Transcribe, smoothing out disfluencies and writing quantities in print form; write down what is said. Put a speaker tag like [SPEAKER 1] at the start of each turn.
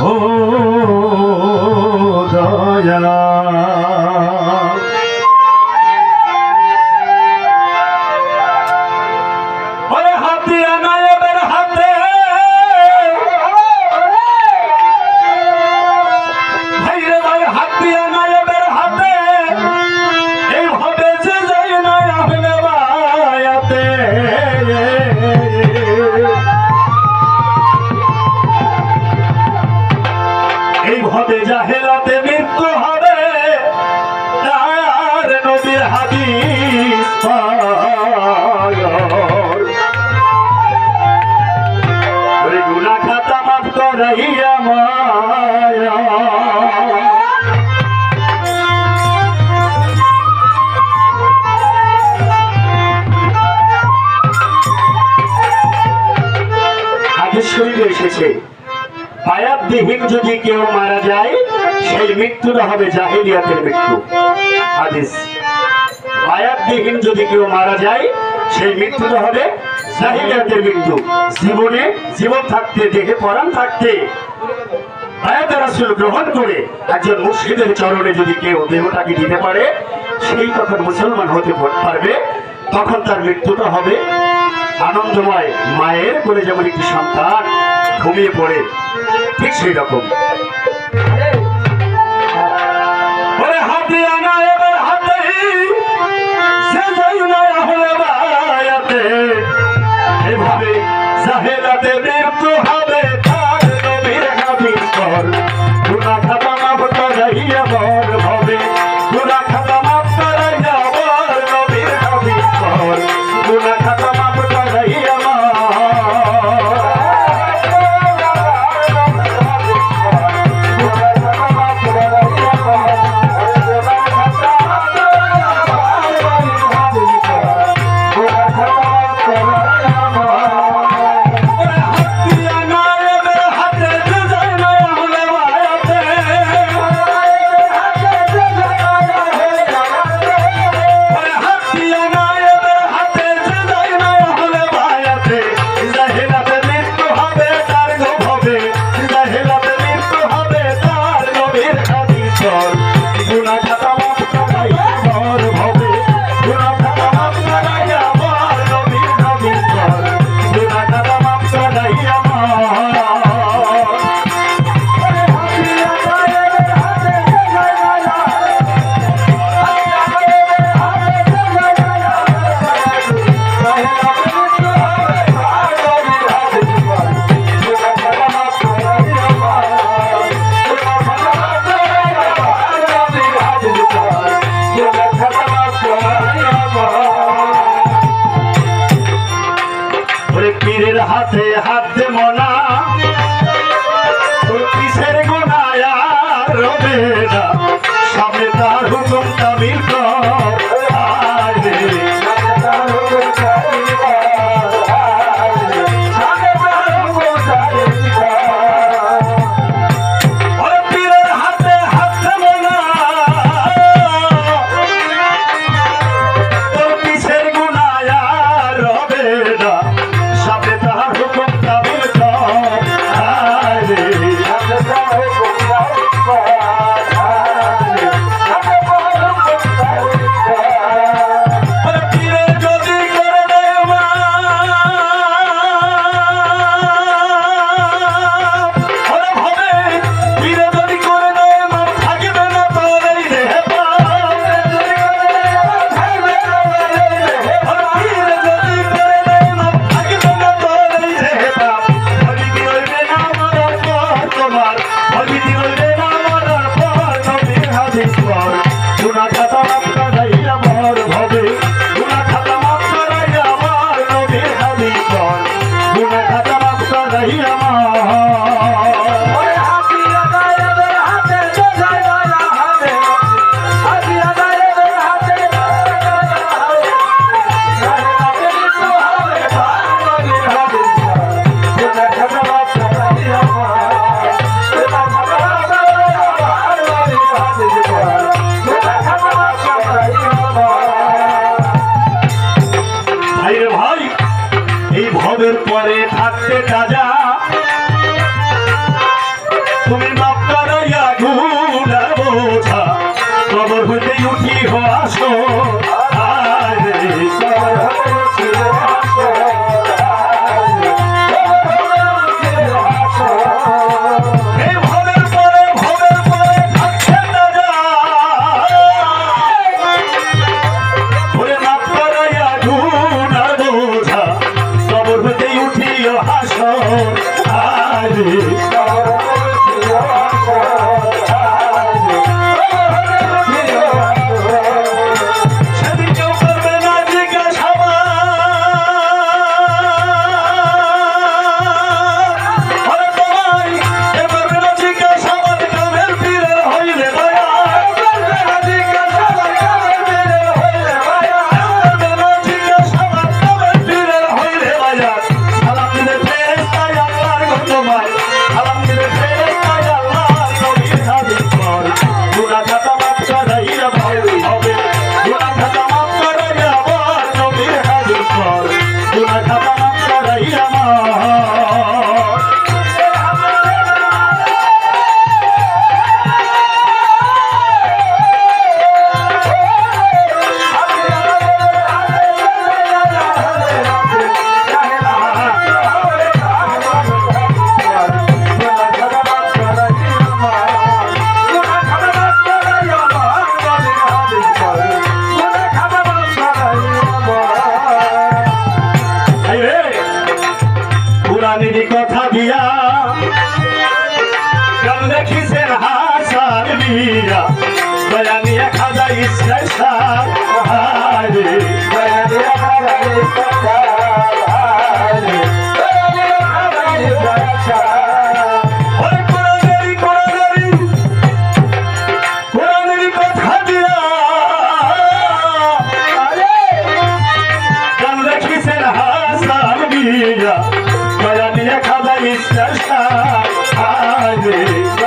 [SPEAKER 1] ও দয়ালা জাহেলাতে মৃত্যু হবে তার নবীর হাদিস ওরে গুনাহ খাতা মাফ করাইয়া মায়া হাদিস শরীফে এসেছে বায়াতবিহীন যদি কেউ মারা যায় সেই মৃত্যুটা হবে জাহেলিয়াতের মৃত্যু। হাদিস বায়াতবিহীন যদি কেউ মারা যায় সেই মৃত্যুটা হবে জাহেলিয়াতের মৃত্যু। জীবন থাকতে দেখে পরাণ থাকতে বায়াত রাসূল গ্রহণ করে একজন মুর্শিদের চরণে যদি কেউ দেহটাকে দিতে পারে সেই তখন মুসলমান হতে পারবে। তখন তার মৃত্যুটা হবে আনন্দময়। মায়ের কোলে যেমন একটি সন্তান ঘুমিয়ে পড়ে ঠিক সেই রকম এভাবে জাহেলাতে মৃত্যু হবে তার নবীর হাদিস পর গুনাহ খাতা মাফ করাইয়া বর হবে গুনাহ খাতা মাফ করাইয়া বর নবীর হাদিস পর গুনাহ খাতা মাফ করাইয়া পীরের হাতে হাত দে মনা কিসের গুনাহ আর রবে না সামনে তার হুকুম তামিল কর ভাই এই ভবের পরে থাকতে রাজা তুমি মাপ করাইয়া গুনার বোঝা কবর হইতে উঠিও আসো কথা দিয়া গান দেখিছেন হাসান মিয়া দয়া নিয়ে খাজা ইসলাম সাহারে দয়া নিয়ে খাজা কোরআনের কথা দিয়া গান দেখিছেন হাসান মিয়া Kaya niye kadar istersen hadi